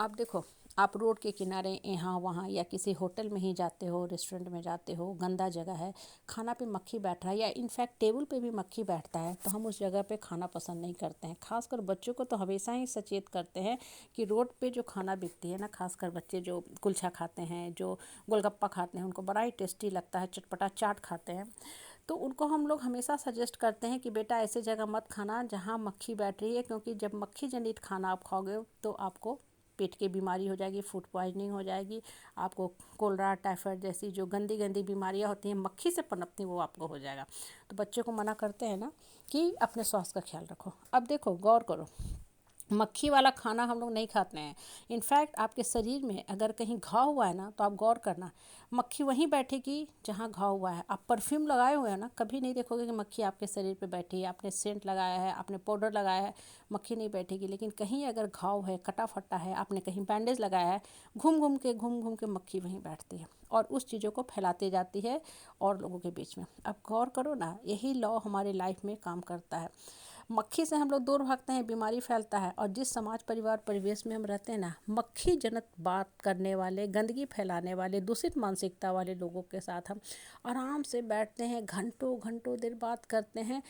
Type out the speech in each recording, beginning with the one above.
आप देखो, आप रोड के किनारे यहाँ वहाँ या किसी होटल में ही जाते हो, रेस्टोरेंट में जाते हो, गंदा जगह है, खाना पे मक्खी बैठ रहा है या इनफैक्ट टेबल पे भी मक्खी बैठता है, तो हम उस जगह पे खाना पसंद नहीं करते हैं। खासकर बच्चों को तो हमेशा ही सचेत करते हैं कि रोड पे जो खाना बिकती है ना, खासकर बच्चे जो कुलचा खाते हैं, जो गोलगप्पा खाते हैं, उनको बड़ा ही टेस्टी लगता है, चटपटा चाट खाते हैं, तो उनको हम लोग हमेशा सजेस्ट करते हैं कि बेटा ऐसे जगह मत खाना जहाँ मक्खी बैठ रही है, क्योंकि जब मक्खी जनित खाना आप खाओगे तो आपको पेट की बीमारी हो जाएगी, फूड पॉइजनिंग हो जाएगी, आपको कोलरा टाइफाइड जैसी जो गंदी गंदी बीमारियां होती हैं मक्खी से पनपती, वो आपको हो जाएगा। तो बच्चों को मना करते हैं ना कि अपने स्वास्थ्य का ख्याल रखो। अब देखो, गौर करो, मक्खी वाला खाना हम लोग नहीं खाते हैं। इनफैक्ट आपके शरीर में अगर कहीं घाव हुआ है ना, तो आप गौर करना, मक्खी वहीं बैठेगी जहाँ घाव हुआ है। आप परफ्यूम लगाए हुए हैं ना, कभी नहीं देखोगे कि मक्खी आपके शरीर पे बैठी है। आपने सेंट लगाया है, आपने पाउडर लगाया है, मक्खी नहीं बैठेगी। लेकिन कहीं अगर घाव है, कटा फटा है, आपने कहीं बैंडेज लगाया है, घूम घूम के मक्खी वहीं बैठती है और उस चीज़ों को फैलाती जाती है और लोगों के बीच में। अब गौर करो ना, यही लॉ हमारे लाइफ में काम करता है। मक्खी से हम लोग दूर भागते हैं, बीमारी फैलता है, और जिस समाज परिवार परिवेश में हम रहते हैं ना, मक्खी जनित बात करने वाले, गंदगी फैलाने वाले, दूषित मानसिकता वाले लोगों के साथ हम आराम से बैठते हैं, घंटों घंटों देर बात करते हैं,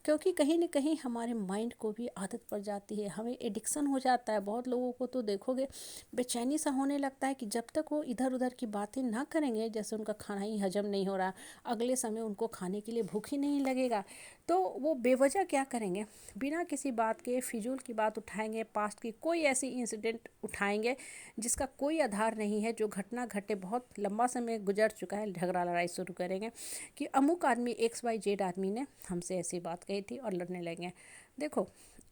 क्योंकि कहीं ना कहीं हमारे माइंड को भी आदत पड़ जाती है, हमें एडिक्शन हो जाता है। बहुत लोगों को तो देखोगे बेचैनी सा होने लगता है कि जब तक वो इधर उधर की बातें ना करेंगे, जैसे उनका खाना ही हजम नहीं हो रहा, अगले समय उनको खाने के लिए भूख ही नहीं लगेगा, तो वो बेवजह क्या करेंगे, बिना किसी बात के फिजूल की बात उठाएंगे, पास्ट की कोई ऐसी इंसिडेंट उठाएंगे जिसका कोई आधार नहीं है, जो घटना घटे बहुत लंबा समय गुजर चुका है, झगड़ा लड़ाई शुरू करेंगे कि अमुक आदमी XYZ आदमी ने हमसे ऐसी बात कही थी और लड़ने लगेंगे। देखो,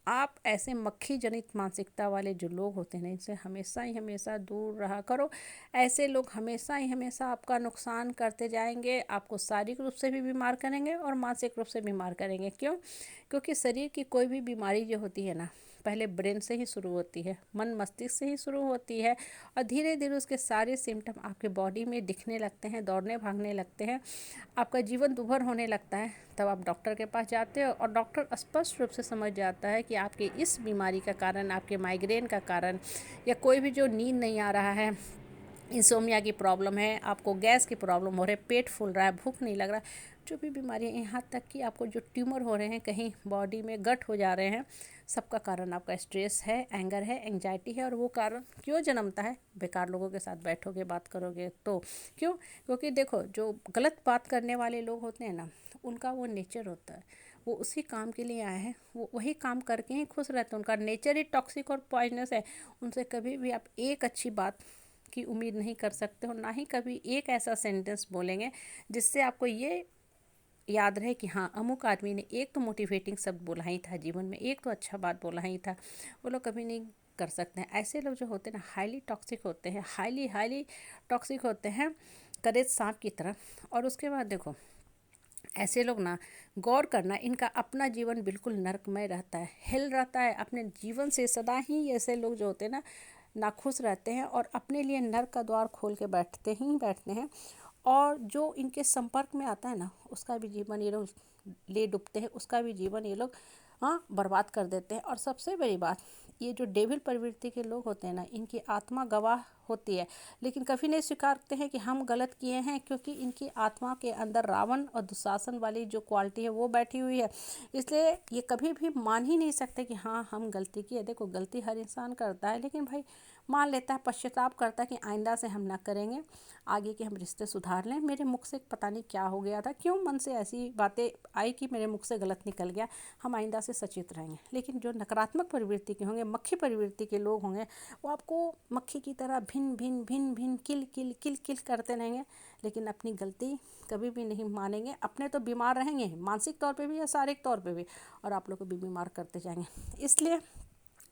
आप ऐसे मक्खी जनित मानसिकता वाले जो लोग होते हैं, इनसे हमेशा ही हमेशा दूर रहा करो। ऐसे लोग हमेशा ही हमेशा आपका नुकसान करते जाएंगे, आपको शारीरिक रूप से भी बीमार करेंगे और मानसिक रूप से बीमार करेंगे। क्यों? क्योंकि शरीर की कोई भी बीमारी जो होती है ना, पहले ब्रेन से ही शुरू होती है, मन मस्तिष्क से ही शुरू होती है, और धीरे धीरे उसके सारे सिम्टम आपके बॉडी में दिखने लगते हैं, दौड़ने भागने लगते हैं, आपका जीवन दुभर होने लगता है। तब आप डॉक्टर के पास जाते हो और डॉक्टर स्पष्ट रूप से समझ जाता है कि आपके इस बीमारी का कारण, आपके माइग्रेन का कारण, या कोई भी जो नींद नहीं आ रहा है, इंसोमिया की प्रॉब्लम है, आपको गैस की प्रॉब्लम हो रही है, पेट फूल रहा है, भूख नहीं लग रहा, जो भी बीमारी है, यहाँ तक कि आपको जो ट्यूमर हो रहे हैं, कहीं बॉडी में गट हो जा रहे हैं, सबका कारण आपका स्ट्रेस है, एंगर है, एंजाइटी है। और वो कारण क्यों जन्मता है? बेकार लोगों के साथ बैठोगे, बात करोगे तो। क्यों? क्योंकि देखो, जो गलत बात करने वाले लोग होते हैं ना, उनका वो नेचर होता है, वो उसी काम के लिए आए हैं, वो वही काम करके ही खुश रहते हैं, उनका नेचर ही टॉक्सिक और पॉइजनस है। उनसे कभी भी आप एक अच्छी बात की उम्मीद नहीं कर सकते हो, ना ही कभी एक ऐसा सेंटेंस बोलेंगे जिससे आपको ये याद रहे कि हाँ, अमुक आदमी ने एक तो मोटिवेटिंग शब्द बोला ही था जीवन में, एक तो अच्छा बात बोला ही था। वो लोग कभी नहीं कर सकते हैं। ऐसे लोग जो होते हैं ना, हाईली टॉक्सिक होते हैं, हाईली हाईली टॉक्सिक होते हैं, करेज सांप की तरह। और उसके बाद देखो, ऐसे लोग ना, गौर करना, इनका अपना जीवन बिल्कुल नरकमय रहता है, हेल रहता है अपने जीवन से। सदा ही ऐसे लोग जो होते हैं ना, नाखुश रहते हैं और अपने लिए नर्क का द्वार खोल के बैठते हैं, और जो इनके संपर्क में आता है ना, उसका भी जीवन ये लोग ले डूबते हैं, उसका भी जीवन ये लोग बर्बाद कर देते हैं। और सबसे बड़ी बात, ये जो डेविल प्रवृत्ति के लोग होते हैं ना, इनकी आत्मा गवाह होती है, लेकिन कभी नहीं स्वीकारते हैं कि हम गलत किए हैं, क्योंकि इनकी आत्मा के अंदर रावण और दुशासन वाली जो क्वालिटी है वो बैठी हुई है। इसलिए ये कभी भी मान ही नहीं सकते कि हाँ, हम गलती की है। देखो, गलती हर इंसान करता है, लेकिन भाई मान लेता है, पश्चाताप करता है कि आइंदा से हम ना करेंगे, आगे के हम रिश्ते सुधार लें। मेरे मुख से पता नहीं क्या हो गया था, क्यों मन से ऐसी बातें आई कि मेरे मुख से गलत निकल गया, हम आइंदा से सचेत रहेंगे। लेकिन जो नकारात्मक प्रवृत्ति के होंगे, मक्खी प्रवृत्ति के लोग होंगे, वो आपको मक्खी की तरह भिन भिन भिन भिन किल किल किल किल करते रहेंगे, लेकिन अपनी गलती कभी भी नहीं मानेंगे। अपने तो बीमार रहेंगे, मानसिक तौर पे भी या शारीरिक तौर पे भी, और आप लोग को भी बीमार करते जाएंगे। इसलिए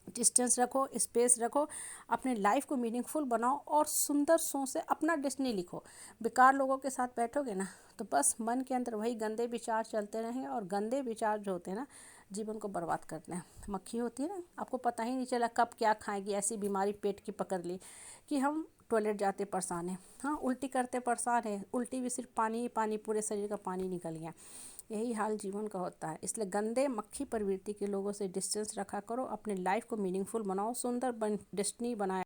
डिस्टेंस रखो, स्पेस रखो, अपने लाइफ को मीनिंगफुल बनाओ और सुंदर सोच से अपना डेस्टिनी लिखो। बेकार लोगों के साथ बैठोगे ना, तो बस मन के अंदर वही गंदे विचार चलते रहेंगे, और गंदे विचार जो होते हैं ना, जीवन को बर्बाद करते हैं। मक्खी होती है ना, आपको पता ही नहीं चला कब क्या खाएगी, ऐसी बीमारी पेट की पकड़ ली कि हम टॉयलेट जाते परेशान है, हाँ, उल्टी करते परेशान है, उल्टी भी सिर्फ पानी ही पानी, पूरे शरीर का पानी निकल गया। यही हाल जीवन का होता है। इसलिए गंदे मक्खी प्रवृत्ति के लोगों से डिस्टेंस रखा करो, अपने लाइफ को मीनिंगफुल बनाओ, सुंदर डेस्टिनी बनाए।